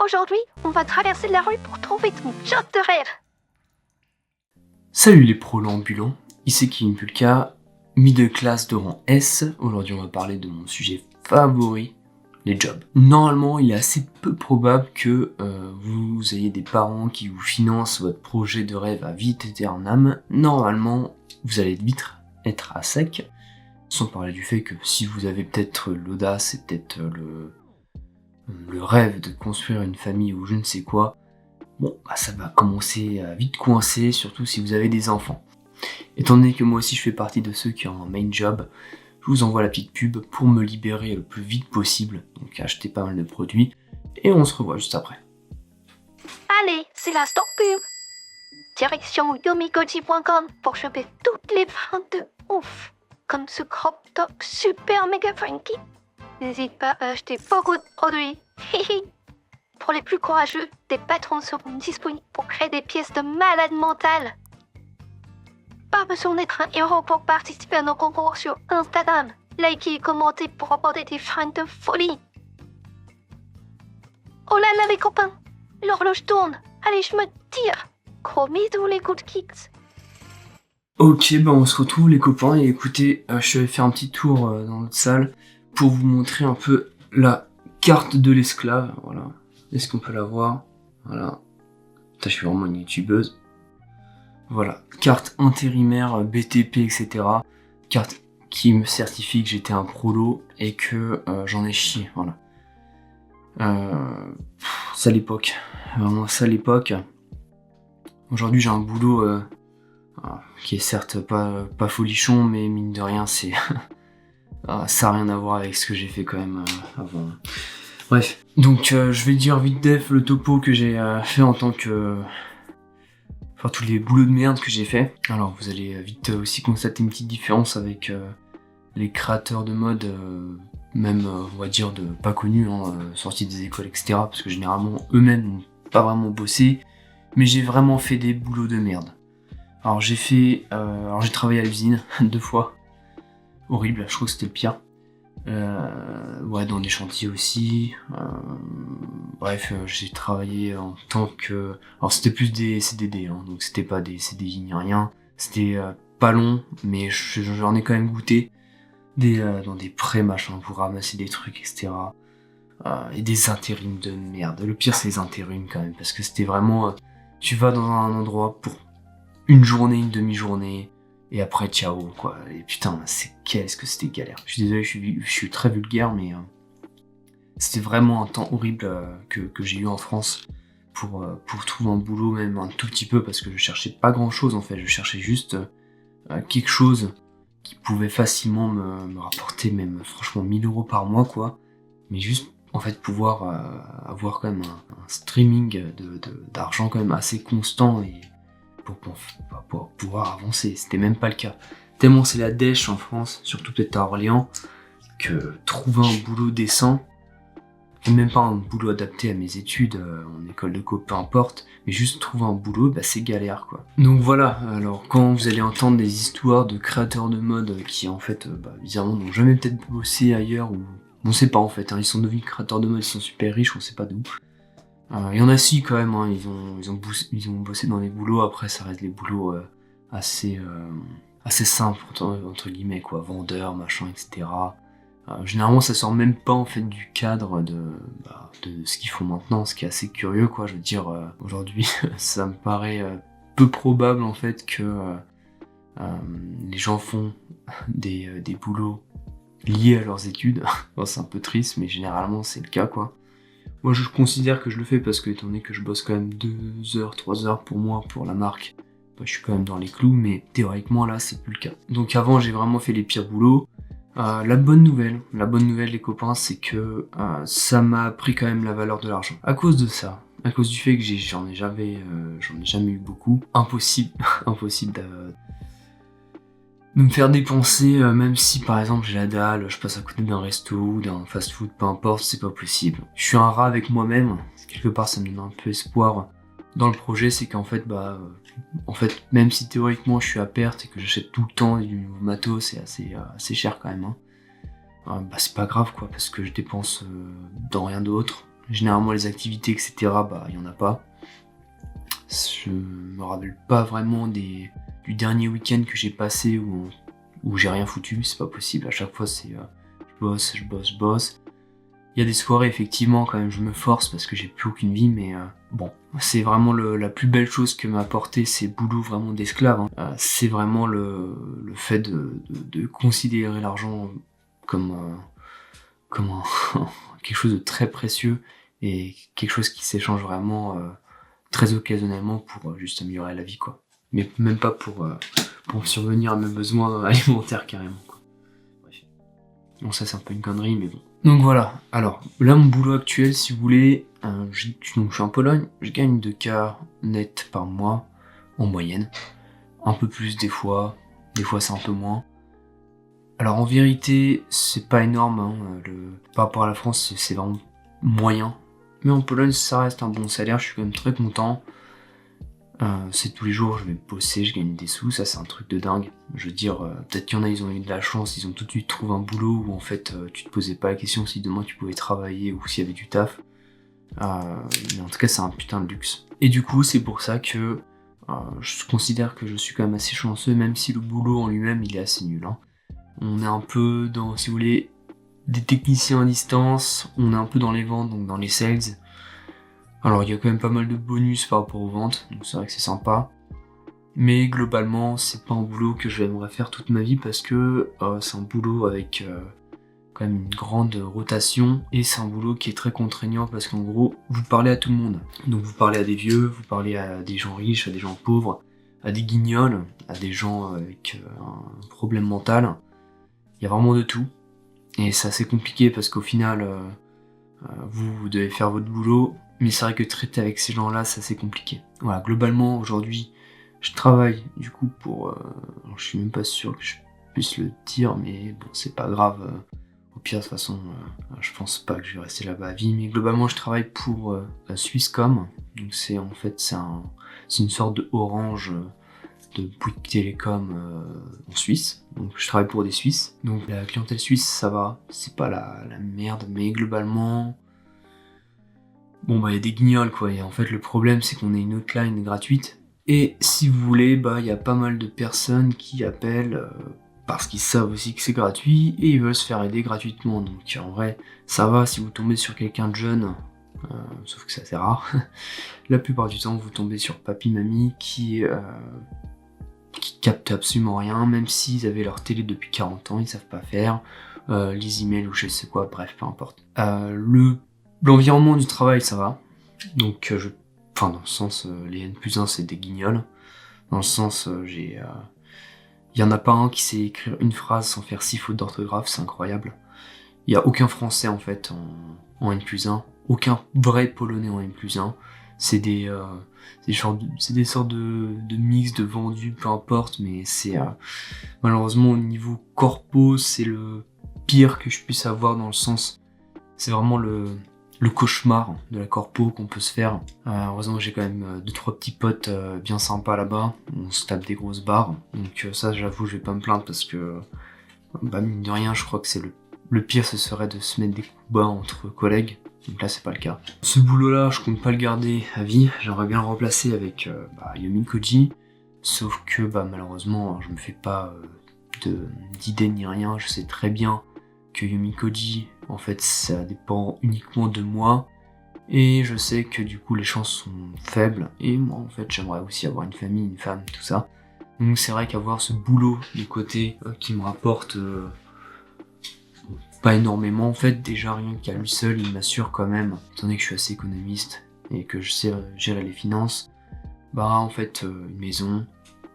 Aujourd'hui, on va traverser la rue pour trouver ton job de rêve. Salut les pros ambulants, ici Kevin Pulka, middle class de rang S. Aujourd'hui on va parler de mon sujet favori, les jobs. Normalement il est assez peu probable que vous ayez des parents qui vous financent votre projet de rêve à vite aeternam. Normalement vous allez vite être à sec, sans parler du fait que si vous avez peut-être l'audace et peut-être le rêve de construire une famille ou je ne sais quoi, bon, ça va commencer à vite coincer, surtout si vous avez des enfants. Étant donné que moi aussi je fais partie de ceux qui ont un main job, je vous envoie la petite pub pour me libérer le plus vite possible, donc achetez pas mal de produits, et on se revoit juste après. Allez, c'est la stop pub. Direction yomikoji.com pour choper toutes les ventes de ouf, comme ce crop top super méga funky. N'hésite pas à acheter beaucoup de produits. Pour les plus courageux, des patrons seront disponibles pour créer des pièces de malade mentale. Pas besoin d'être un héros pour participer à nos concours sur Instagram. Likez et commentez pour remporter des fringues de folie. Oh là là les copains, l'horloge tourne. Allez, je me tire. Gros bisous les good kicks. Ok, on se retrouve les copains, et écoutez, je suis allé faire un petit tour dans notre salle pour vous montrer un peu la carte de l'esclave, voilà. Est-ce qu'on peut la voir? Voilà. Putain, je suis vraiment une youtubeuse. Voilà. Carte intérimaire, BTP, etc. Carte qui me certifie que j'étais un prolo et que j'en ai chié, voilà. Sale époque. Vraiment sale époque. Aujourd'hui, j'ai un boulot qui est certes pas folichon, mais mine de rien, c'est... ça a rien à voir avec ce que j'ai fait quand même avant. Bref, donc je vais dire vite def le topo que j'ai fait en tant que... Enfin, tous les boulots de merde que j'ai fait. Alors, vous allez vite aussi constater une petite différence avec les créateurs de mode, même, on va dire, de pas connus, sortis des écoles, etc. Parce que généralement, eux-mêmes n'ont pas vraiment bossé. Mais j'ai vraiment fait des boulots de merde. Alors, j'ai travaillé à l'usine 2 fois. Horrible, je trouve que c'était le pire. Ouais, dans des chantiers aussi. Bref, j'ai travaillé en tant que... Alors c'était plus des CDD, donc c'était pas des CDI ni rien. C'était pas long, mais j'en ai quand même goûté. Dans des prêts, machin, pour ramasser des trucs, etc. Et des intérims de merde. Le pire, c'est les intérims quand même, parce que c'était vraiment... tu vas dans un endroit pour une journée, une demi-journée, et après, ciao, quoi. Et putain, qu'est-ce que c'était galère. Je suis désolé, je suis très vulgaire, mais c'était vraiment un temps horrible que j'ai eu en France pour trouver un boulot, même un tout petit peu, parce que je cherchais pas grand-chose, en fait. Je cherchais juste quelque chose qui pouvait facilement me rapporter, même franchement, 1000 € par mois, quoi. Mais juste, en fait, pouvoir avoir quand même un streaming d'argent quand même assez constant, et pour pouvoir avancer. C'était même pas le cas. Tellement c'est la dèche en France, surtout peut-être à Orléans, que trouver un boulot décent, et même pas un boulot adapté à mes études, en école de co, peu importe, mais juste trouver un boulot, c'est galère, quoi. Donc voilà, alors quand vous allez entendre des histoires de créateurs de mode qui en fait, bizarrement n'ont jamais peut-être bossé ailleurs, ou on sait pas en fait, ils sont devenus créateurs de mode, ils sont super riches, on sait pas d'où. Il y en a si quand même, ils ont bossé dans des boulots, après ça reste des boulots assez simples, entre guillemets, quoi, vendeurs, machin, etc. Généralement ça sort même pas en fait du cadre de ce qu'ils font maintenant, ce qui est assez curieux, quoi. Je veux dire, aujourd'hui ça me paraît peu probable en fait que les gens font des boulots liés à leurs études. Bon, c'est un peu triste, mais généralement c'est le cas, quoi. Moi je considère que je le fais parce que, étant donné que je bosse quand même 2 heures, 3 heures pour moi, pour la marque, je suis quand même dans les clous, mais théoriquement là c'est plus le cas. Donc avant j'ai vraiment fait les pires boulots. La bonne nouvelle les copains, c'est que ça m'a appris quand même la valeur de l'argent. À cause de ça, à cause du fait que j'en ai jamais eu beaucoup, impossible de me faire dépenser, même si par exemple j'ai la dalle, je passe à côté d'un resto ou d'un fast-food, peu importe, c'est pas possible. Je suis un rat avec moi-même, quelque part ça me donne un peu espoir dans le projet, c'est qu'en fait, même si théoriquement je suis à perte et que j'achète tout le temps du nouveau matos, c'est assez cher quand même, c'est pas grave, quoi, parce que je dépense dans rien d'autre. généralement les activités, etc., bah il y en a pas. Je me rappelle pas vraiment du dernier week-end que j'ai passé où j'ai rien foutu, c'est pas possible, à chaque fois c'est je bosse. Il y a des soirées, effectivement, quand même, je me force parce que j'ai plus aucune vie, mais bon. C'est vraiment la plus belle chose que m'a apporté ces boulots vraiment d'esclave. Hein. C'est vraiment le fait de considérer l'argent comme quelque chose de très précieux et quelque chose qui s'échange vraiment très occasionnellement pour juste améliorer la vie, quoi. Mais même pas pour survenir à mes besoins alimentaires, carrément, quoi. Bref. Bon, ça c'est un peu une connerie, mais bon. Donc voilà, alors là mon boulot actuel, si vous voulez, donc je suis en Pologne, je gagne 2K net par mois, en moyenne. Un peu plus des fois c'est un peu moins. Alors en vérité, c'est pas énorme, hein, par rapport à la France, c'est vraiment moyen. Mais en Pologne, ça reste un bon salaire, je suis quand même très content. C'est tous les jours, je vais bosser, je gagne des sous, ça c'est un truc de dingue. Je veux dire, peut-être qu'il y en a, ils ont eu de la chance, ils ont tout de suite trouvé un boulot où en fait tu te posais pas la question si demain tu pouvais travailler ou s'il y avait du taf. Mais en tout cas, c'est un putain de luxe. Et du coup, c'est pour ça que je considère que je suis quand même assez chanceux, même si le boulot en lui-même il est assez nul. Hein. On est un peu dans, si vous voulez, des techniciens à distance, on est un peu dans les ventes, donc dans les sales. Alors il y a quand même pas mal de bonus par rapport aux ventes, donc c'est vrai que c'est sympa. Mais globalement, c'est pas un boulot que j'aimerais faire toute ma vie parce que c'est un boulot avec quand même une grande rotation et c'est un boulot qui est très contraignant parce qu'en gros, vous parlez à tout le monde. Donc vous parlez à des vieux, vous parlez à des gens riches, à des gens pauvres, à des guignols, à des gens avec un problème mental. Il y a vraiment de tout. Et c'est assez compliqué parce qu'au final, vous devez faire votre boulot. Mais c'est vrai que traiter avec ces gens-là, c'est assez compliqué. Voilà, globalement, aujourd'hui, je travaille du coup pour... alors, je suis même pas sûr que je puisse le dire, mais bon, c'est pas grave. Au pire, de toute façon, je pense pas que je vais rester là-bas à vie. Mais globalement, je travaille pour Swisscom. Donc c'est en fait, c'est une sorte de Orange de Bouygues Télécom en Suisse. Donc je travaille pour des Suisses. Donc la clientèle suisse, ça va. C'est pas la merde, mais globalement... Bon bah il y a des guignols quoi, et en fait le problème c'est qu'on a une hotline gratuite, et si vous voulez, bah il y a pas mal de personnes qui appellent parce qu'ils savent aussi que c'est gratuit, et ils veulent se faire aider gratuitement, donc en vrai ça va si vous tombez sur quelqu'un de jeune, sauf que c'est assez rare, la plupart du temps vous tombez sur papy-mamie qui captent absolument rien, même s'ils avaient leur télé depuis 40 ans, ils savent pas faire, les emails ou je sais quoi, bref peu importe. L'environnement du travail, ça va. Donc, enfin, dans le sens, les N+1, c'est des guignols. Dans le sens, il y en a pas un qui sait écrire une phrase sans faire 6 fautes d'orthographe, c'est incroyable. Il y a aucun français, en fait, en N+1. Aucun vrai polonais en N+1. C'est des sortes de mix, de vendus, peu importe, mais c'est, malheureusement, au niveau corpo, c'est le pire que je puisse avoir dans le sens, c'est vraiment le cauchemar de la corpo qu'on peut se faire. Heureusement j'ai quand même 2-3 petits potes bien sympas là-bas, on se tape des grosses barres, donc ça j'avoue je vais pas me plaindre parce que bah mine de rien je crois que c'est le pire, ce serait de se mettre des coups bas entre collègues, donc là c'est pas le cas. Ce boulot là je compte pas le garder à vie, j'aimerais bien le remplacer avec Yomi Koji, sauf que malheureusement je me fais pas d'idées ni rien, je sais très bien que Yomi Koji, en fait, ça dépend uniquement de moi, et je sais que du coup les chances sont faibles, et moi en fait j'aimerais aussi avoir une famille, une femme, tout ça. Donc c'est vrai qu'avoir ce boulot de côté qui me rapporte pas énormément, en fait déjà rien qu'à lui seul, il m'assure quand même, étant donné que je suis assez économiste et que je sais gérer les finances, en fait une maison,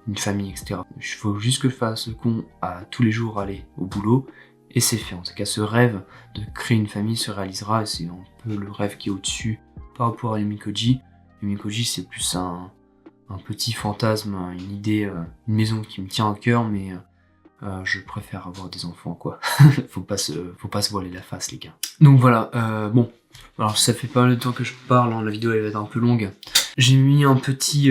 une famille, etc. Il faut juste que je fasse le con à tous les jours aller au boulot, et c'est fait. En tout cas, ce rêve de créer une famille se réalisera, et c'est un peu le rêve qui est au-dessus par rapport à Yomi Koji. Yomi Koji, c'est plus un petit fantasme, une idée, une maison qui me tient à cœur, mais je préfère avoir des enfants, quoi. faut pas se voiler la face, les gars. Donc voilà, bon. Alors, ça fait pas mal de temps que je parle, hein, la vidéo elle va être un peu longue. J'ai mis un petit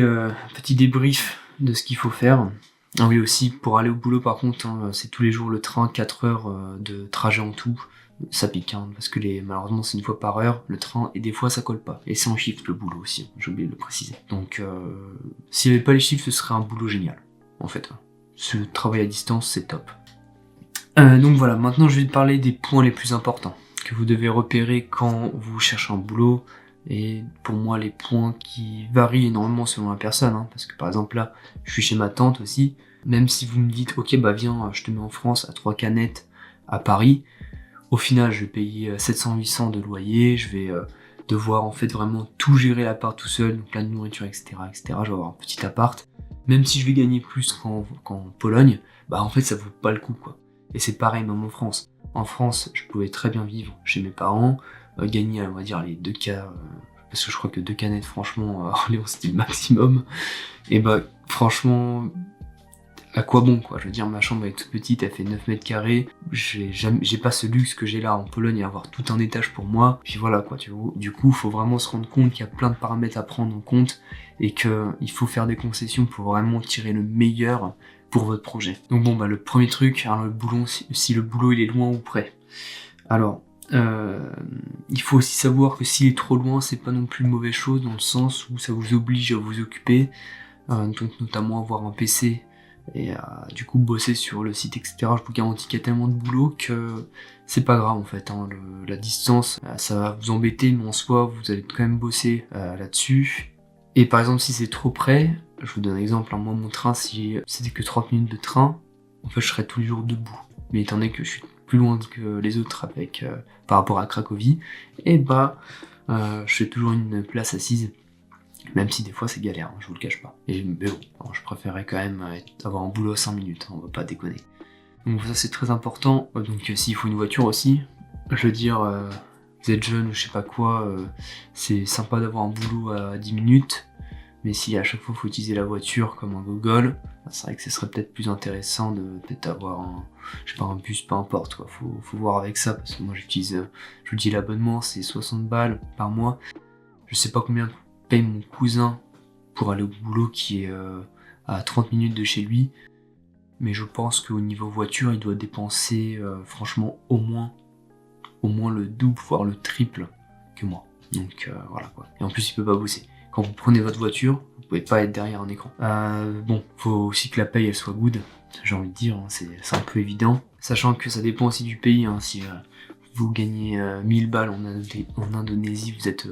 débrief de ce qu'il faut faire. Ah oui, aussi, pour aller au boulot, par contre, hein, c'est tous les jours le train, 4 heures de trajet en tout. ça pique, hein, parce que malheureusement c'est une fois par heure le train, et des fois ça colle pas. Et c'est en shift le boulot aussi, j'ai oublié de le préciser. Donc s'il n'y avait pas les shifts, ce serait un boulot génial, en fait. Ce travail à distance, c'est top. Donc voilà, maintenant je vais te parler des points les plus importants que vous devez repérer quand vous cherchez un boulot. Et pour moi, les points qui varient énormément selon la personne, hein, parce que par exemple là, je suis chez ma tante aussi, même si vous me dites, ok bah viens, je te mets en France à 3 canettes à Paris, au final je vais payer 700-800 de loyer, je vais devoir en fait vraiment tout gérer l'appart tout seul, donc la nourriture, etc., etc. Je vais avoir un petit appart, même si je vais gagner plus qu'en Pologne, bah en fait ça vaut pas le coup quoi. Et c'est pareil même en France. En France, je pouvais très bien vivre chez mes parents, gagner, on va dire, les 2K, parce que je crois que 2 canettes, franchement, à Orléans, c'était le maximum. Et bah, franchement, à quoi bon, quoi. Je veux dire, ma chambre est toute petite, elle fait 9 mètres carrés. J'ai pas ce luxe que j'ai là en Pologne, à avoir tout un étage pour moi. Puis voilà, quoi. Du coup, faut vraiment se rendre compte qu'il y a plein de paramètres à prendre en compte et qu'il faut faire des concessions pour vraiment tirer le meilleur pour votre projet. Donc bon, bah, le premier truc, alors, le boulot, si le boulot il est loin ou près. Alors, il faut aussi savoir que s'il est trop loin, c'est pas non plus une mauvaise chose, dans le sens où ça vous oblige à vous occuper, donc notamment avoir un PC et du coup bosser sur le site, etc. Je vous garantis qu'il y a tellement de boulot que c'est pas grave en fait, hein. La distance, ça va vous embêter, mais en soi vous allez quand même bosser là-dessus. Et par exemple si c'est trop près, je vous donne un exemple, hein, moi mon train, si c'était que 30 minutes de train, en fait je serais tous les jours debout. Mais étant donné que je suis plus loin que les autres avec par rapport à Cracovie, et bah je fais toujours une place assise, même si des fois c'est galère, hein, je vous le cache pas. Mais bon, je préférerais quand même avoir un boulot à 5 minutes, hein, on va pas déconner. Donc ça c'est très important. Donc s'il faut une voiture aussi, je veux dire, vous êtes jeune ou je sais pas quoi, c'est sympa d'avoir un boulot à 10 minutes, mais si à chaque fois il faut utiliser la voiture comme un gogol, c'est vrai que ce serait peut-être plus intéressant de peut-être avoir un bus, peu importe quoi, faut voir avec ça, parce que moi je vous dis l'abonnement, c'est 60 balles par mois, je sais pas combien paye mon cousin pour aller au boulot qui est à 30 minutes de chez lui, mais je pense qu'au niveau voiture, il doit dépenser franchement au moins le double, voire le triple que moi, donc voilà quoi, et en plus il peut pas bosser. Quand vous prenez votre voiture, vous pouvez pas être derrière un écran. Bon, faut aussi que la paye elle soit good, j'ai envie de dire, hein, c'est un peu évident. Sachant que ça dépend aussi du pays, hein, si vous gagnez 1000 balles en Indonésie, vous êtes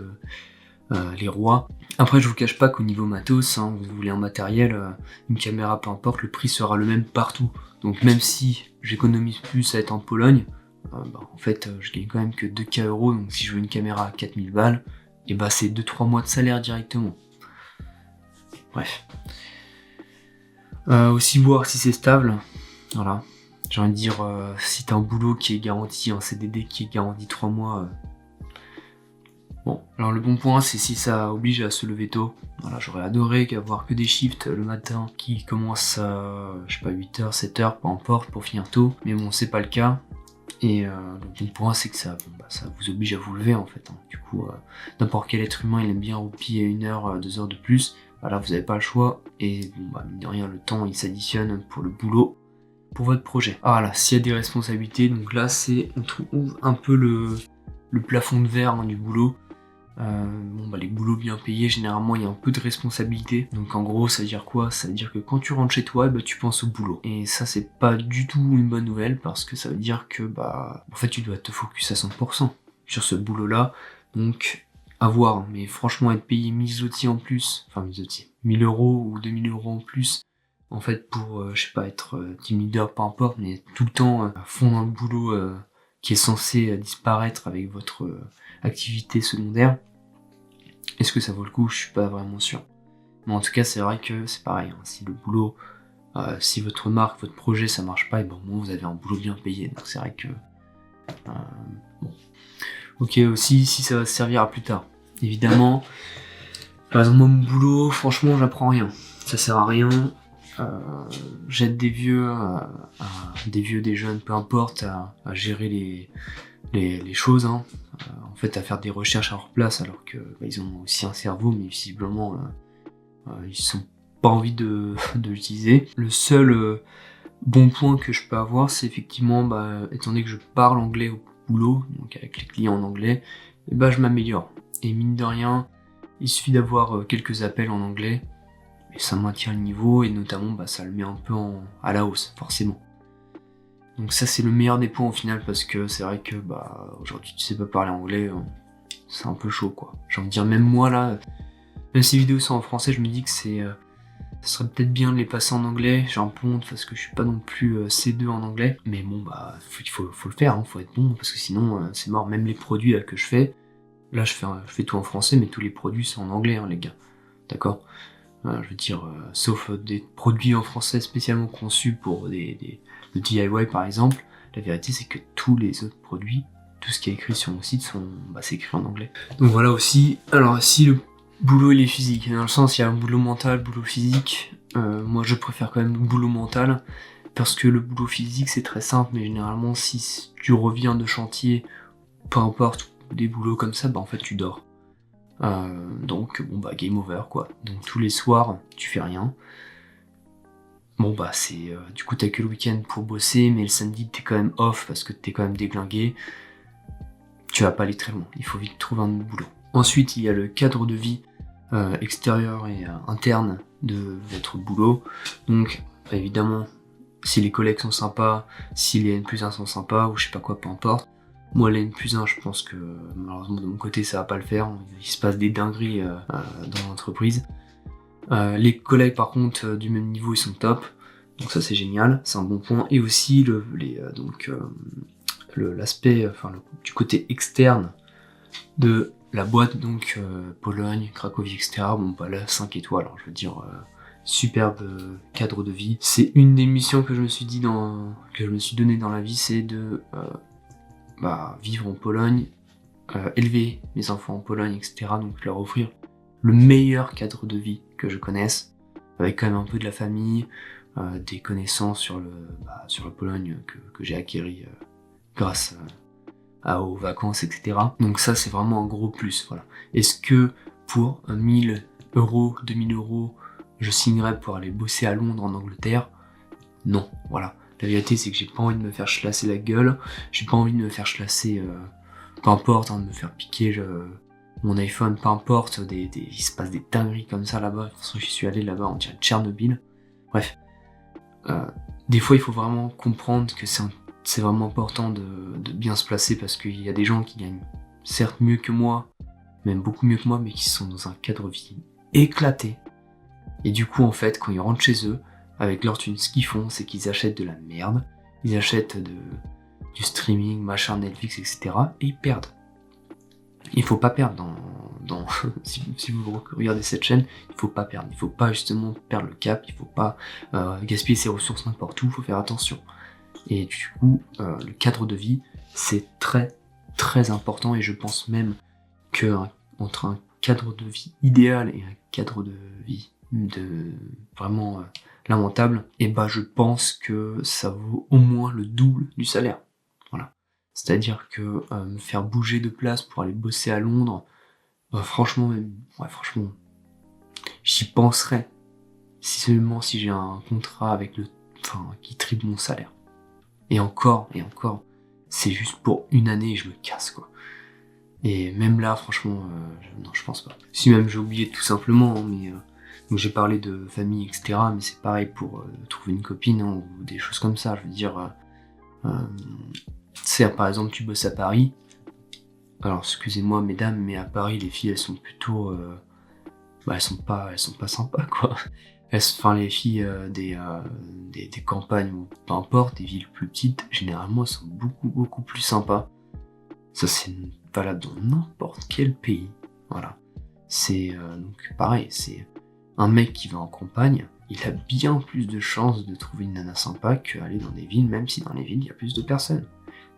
les rois. Après, je vous cache pas qu'au niveau matos, hein, vous voulez un matériel, une caméra, peu importe, le prix sera le même partout. Donc même si j'économise plus à être en Pologne, en fait, je gagne quand même que 2K €, donc si je veux une caméra à 4000 balles, et bah c'est 2-3 mois de salaire directement. Bref. Aussi voir si c'est stable. Voilà. J'ai envie de dire, si t'as un boulot qui est garanti, un CDD qui est garanti 3 mois. Bon, alors le bon point, c'est si ça oblige à se lever tôt. Voilà, j'aurais adoré avoir que des shifts le matin qui commencent à, je sais pas, 8h, 7h, peu importe, pour finir tôt. Mais bon, c'est pas le cas. Et le bon point, c'est que ça vous oblige à vous lever en fait, hein. Du coup, n'importe quel être humain, il aime bien roupiller 1 heure, 2 heures de plus. Là, vous n'avez pas le choix. Et bon, mine de rien, le temps, il s'additionne pour le boulot, pour votre projet. Ah là, s'il y a des responsabilités, donc là, on trouve un peu le plafond de verre, hein, du boulot. Les boulots bien payés, généralement il y a un peu de responsabilité. Donc en gros, ça veut dire quoi? Ça veut dire que quand tu rentres chez toi, tu penses au boulot. Et ça, c'est pas du tout une bonne nouvelle, parce que ça veut dire que en fait tu dois te focus à 100% sur ce boulot là. Donc à voir, mais franchement être payé 1000 zloty en plus, enfin 1000 zloty, 1000 € ou 2000 € en plus, en fait pour je sais pas, être team leader, peu importe, mais tout le temps à fond dans le boulot qui est censé disparaître avec votre activité secondaire, est-ce que ça vaut le coup? Je suis pas vraiment sûr. Mais en tout cas, c'est vrai que c'est pareil, hein. Si le boulot, si votre marque, votre projet, ça marche pas, et au moins vous avez un boulot bien payé. Donc c'est vrai que bon. Ok, aussi si ça va se servir à plus tard. Évidemment, par exemple moi mon boulot, franchement j'apprends rien. Ça sert à rien. J'aide des vieux, des jeunes, peu importe, à gérer les choses, hein. En fait, à faire des recherches à leur place, alors que ils ont aussi un cerveau, mais visiblement ils n'ont pas envie de l'utiliser. Le seul bon point que je peux avoir, c'est effectivement, étant donné que je parle anglais au boulot, donc avec les clients en anglais, et bah je m'améliore. Et mine de rien, il suffit d'avoir quelques appels en anglais, et ça maintient le niveau, et notamment bah, ça le met un peu à la hausse, forcément. Donc ça c'est le meilleur des points au final, parce que c'est vrai que bah aujourd'hui tu sais pas parler anglais, c'est un peu chaud quoi. J'ai envie de dire, même moi là, même si les vidéos sont en français, je me dis que ça serait peut-être bien de les passer en anglais. J'ai un peu honte parce que je suis pas non plus C2 en anglais. Mais bon, bah, il faut le faire, hein, faut être bon, parce que sinon, c'est mort. Même les produits là, que je fais, là, je fais tout en français, mais tous les produits, c'est en anglais, hein, les gars. D'accord? Je veux dire, sauf des produits en français spécialement conçus pour le DIY, par exemple. La vérité, c'est que tous les autres produits, tout ce qui est écrit sur mon site, c'est écrit en anglais. Donc voilà aussi. Alors, si le boulot il est physique, dans le sens il y a un boulot mental, boulot physique, moi je préfère quand même le boulot mental, parce que le boulot physique c'est très simple, mais généralement si tu reviens de chantier, peu importe, des boulots comme ça, bah en fait tu dors. Donc bon bah game over quoi, donc tous les soirs tu fais rien. Bon bah c'est du coup t'as que le week-end pour bosser, mais le samedi t'es quand même off parce que t'es quand même déglingué, tu vas pas aller très loin, il faut vite trouver un autre boulot. Ensuite il y a le cadre de vie extérieur et interne de votre boulot. Donc évidemment, si les collègues sont sympas, si les N+1 sont sympas, ou je sais pas quoi, peu importe. Moi les N+1, je pense que malheureusement de mon côté ça va pas le faire, il se passe des dingueries dans l'entreprise. Les collègues par contre du même niveau ils sont top, donc ça c'est génial, c'est un bon point. Et aussi l'aspect, du côté externe de la boîte, donc Pologne, Cracovie, etc. Bon bah là 5 étoiles, alors je veux dire superbe cadre de vie. C'est une des missions que je me suis donné dans la vie, c'est de vivre en Pologne, élever mes enfants en Pologne, etc. Donc leur offrir le meilleur cadre de vie que je connaisse, avec quand même un peu de la famille, des connaissances sur la Pologne que j'ai acquéri grâce aux vacances, etc. Donc ça c'est vraiment un gros plus, voilà. Est-ce que pour 1000 euros, 2000 euros, je signerais pour aller bosser à Londres en Angleterre? Non, voilà. La vérité c'est que j'ai pas envie de me faire chlasser la gueule, j'ai pas envie de me faire chlasser, peu importe, de me faire piquer mon iPhone, peu importe, il se passe des dingueries comme ça là-bas. De toute façon j'y suis allé là-bas, on dirait Tchernobyl. Bref. Des fois il faut vraiment comprendre que c'est vraiment important de bien se placer, parce qu'il y a des gens qui gagnent certes mieux que moi, même beaucoup mieux que moi, mais qui sont dans un cadre de vie éclaté. Et du coup, en fait, quand ils rentrent chez eux, avec leur thune, ce qu'ils font, c'est qu'ils achètent de la merde, ils achètent du streaming, machin, Netflix, etc. et ils perdent. Il faut pas perdre si vous regardez cette chaîne, il faut pas perdre. Il faut pas justement perdre le cap, il faut pas gaspiller ses ressources n'importe où, il faut faire attention. Et du coup, le cadre de vie, c'est très très important, et je pense même que entre un cadre de vie idéal et un cadre de vie vraiment lamentable, et bah je pense que ça vaut au moins le double du salaire. Voilà. C'est-à-dire que me faire bouger de place pour aller bosser à Londres, franchement, j'y penserais seulement si j'ai un contrat qui triple mon salaire. Et encore, c'est juste pour une année et je me casse quoi. Et même là, franchement, non, je pense pas. Si même j'ai oublié tout simplement, mais donc j'ai parlé de famille, etc. Mais c'est pareil pour trouver une copine, ou des choses comme ça. Je veux dire, par exemple, tu bosses à Paris. Alors, excusez-moi, mesdames, mais à Paris, les filles, elles sont plutôt, elles sont pas sympas, quoi. Les filles des campagnes, ou peu importe, des villes plus petites, généralement, elles sont beaucoup plus sympas. Ça, c'est valable dans n'importe quel pays. Voilà. C'est donc pareil, c'est un mec qui va en campagne, il a bien plus de chances de trouver une nana sympa qu'aller dans des villes, même si dans les villes, il y a plus de personnes.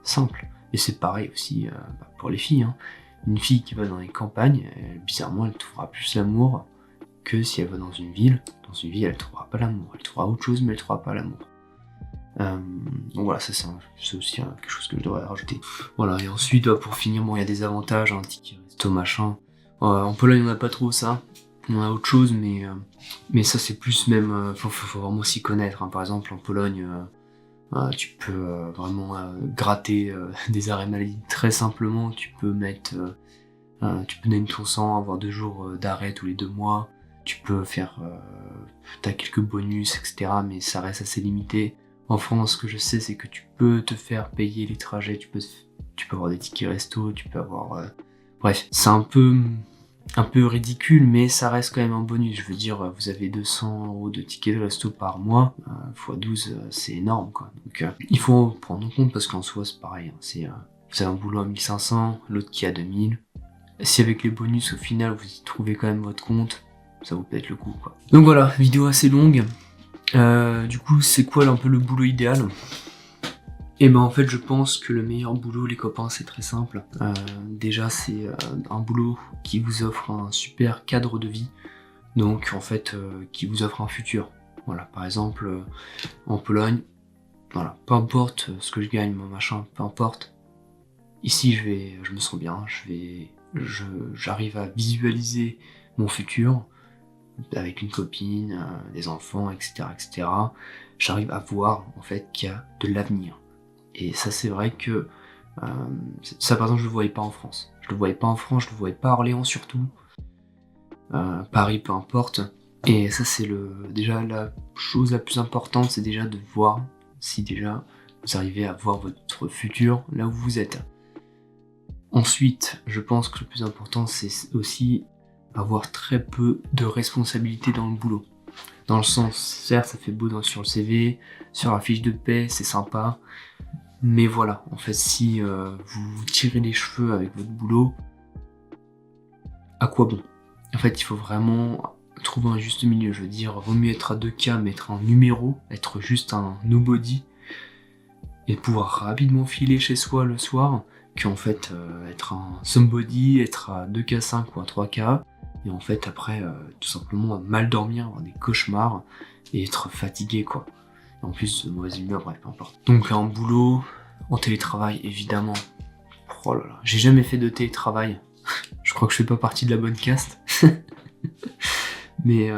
Simple. Et c'est pareil aussi pour les filles. Hein. Une fille qui va dans les campagnes, bizarrement, elle trouvera plus l'amour que si elle va dans une ville. Dans une ville, elle trouvera pas l'amour. Elle trouvera autre chose, mais elle trouvera pas l'amour. Donc voilà, ça c'est aussi quelque chose que je devrais rajouter. Voilà, et ensuite, pour finir, il y a des avantages, un ticket resto, machin. En Pologne, on n'a pas trop ça. On a autre chose, mais ça c'est plus même... faut vraiment s'y connaître. Hein. Par exemple, en Pologne, Tu peux vraiment gratter des arrêts maladie très simplement. Tu peux donner ton sang, avoir 2 jours d'arrêt tous les 2 mois. Tu peux faire... t'as quelques bonus, etc. Mais ça reste assez limité. En France, ce que je sais, c'est que tu peux te faire payer les trajets. Tu peux avoir des tickets resto, tu peux avoir... Bref, c'est un peu ridicule, mais ça reste quand même un bonus. Je veux dire, vous avez 200 € de tickets de resto par mois, x 12, c'est énorme, quoi. Donc, il faut prendre en compte, parce qu'en soi, c'est pareil. Hein, vous avez un boulot à 1500, l'autre qui est à 2000. Si avec les bonus, au final, vous y trouvez quand même votre compte, ça vaut peut-être le coup, quoi. Donc voilà, vidéo assez longue. Du coup, c'est quoi un peu le boulot idéal ? Et ben en fait, je pense que le meilleur boulot, les copains, c'est très simple. Déjà, c'est un boulot qui vous offre un super cadre de vie, donc en fait, qui vous offre un futur. Voilà, par exemple, en Pologne, voilà, peu importe ce que je gagne, mon machin, peu importe. Ici, je me sens bien, j'arrive à visualiser mon futur avec une copine, des enfants, etc., etc. J'arrive à voir en fait qu'il y a de l'avenir. Et ça, c'est vrai que ça, par exemple, je le voyais pas en France. Je le voyais pas en France, je le voyais pas à Orléans surtout. Paris, peu importe. Et ça, c'est déjà la chose la plus importante, c'est déjà de voir si déjà vous arrivez à voir votre futur là où vous êtes. Ensuite, je pense que le plus important, c'est aussi avoir très peu de responsabilités dans le boulot. Dans le sens, certes, ça fait beau sur le CV, sur la fiche de paie, c'est sympa. Mais voilà, en fait, si vous vous tirez les cheveux avec votre boulot, à quoi bon ? En fait, il faut vraiment trouver un juste milieu. Je veux dire, vaut mieux être à 2K, mais être un numéro, être juste un nobody, et pouvoir rapidement filer chez soi le soir, qu'en fait, être un somebody, être à 2K5 ou à 3K, et en fait, après, tout simplement mal dormir, avoir des cauchemars, et être fatigué, quoi. En plus, de mauvaise humeur, bref, peu importe. Donc un boulot en télétravail, évidemment. Oh là là, j'ai jamais fait de télétravail. Je crois que je fais pas partie de la bonne caste. Mais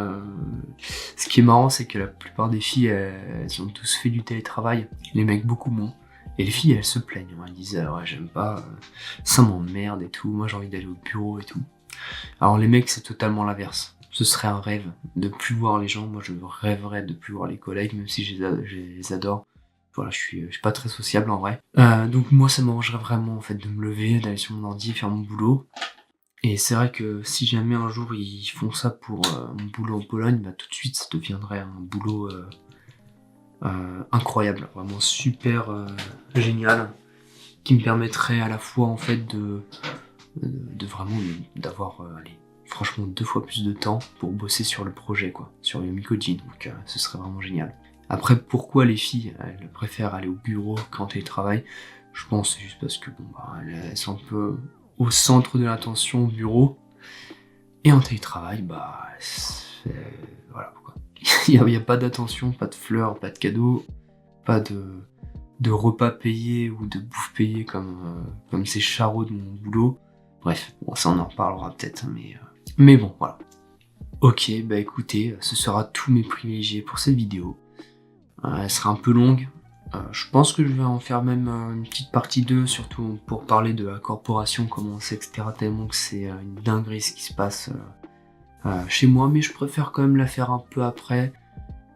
ce qui est marrant, c'est que la plupart des filles, elles ont tous fait du télétravail. Les mecs, beaucoup moins. Et les filles, elles se plaignent. Elles disent, ouais, j'aime pas, ça m'emmerde et tout. Moi, j'ai envie d'aller au bureau et tout. Alors les mecs, c'est totalement l'inverse. Ce serait un rêve de plus voir les gens. Moi, je rêverais de plus voir les collègues, même si je les adore. Voilà, je suis pas très sociable en vrai. Donc moi, ça m'arrangerait vraiment en fait de me lever, d'aller sur mon ordi, faire mon boulot. Et c'est vrai que si jamais un jour ils font ça pour mon boulot en Pologne, bah tout de suite, ça deviendrait un boulot incroyable, vraiment super génial, qui me permettrait à la fois en fait de vraiment d'avoir franchement 2 fois plus de temps pour bosser sur le projet, quoi, sur Yomikoji, donc ce serait vraiment génial. Après, pourquoi les filles elles préfèrent aller au bureau qu'en télétravail ? Je pense que c'est juste parce que bon bah elles sont un peu au centre de l'attention au bureau, et en télétravail bah voilà quoi. Il y a pas d'attention, pas de fleurs, pas de cadeaux, pas de repas payés ou de bouffe payée comme ces charros de mon boulot. Bref, bon, ça on en reparlera peut-être, mais bon, voilà. Ok, bah écoutez, ce sera tous mes privilégiés pour cette vidéo. Elle sera un peu longue. Je pense que je vais en faire même une petite partie 2, surtout pour parler de la corporation, comment c'est, etc. Tellement que c'est une dinguerie ce qui se passe chez moi, mais je préfère quand même la faire un peu après.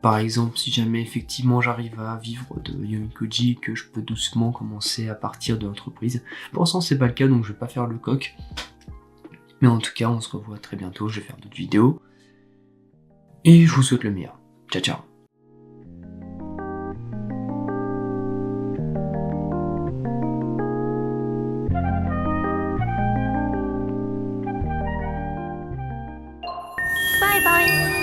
Par exemple, si jamais effectivement j'arrive à vivre de Yomikoji, que je peux doucement commencer à partir de l'entreprise. Pour l'instant, c'est pas le cas, donc je vais pas faire le coq. Mais en tout cas, on se revoit très bientôt, je vais faire d'autres vidéos. Et je vous souhaite le meilleur. Ciao, ciao. Bye bye.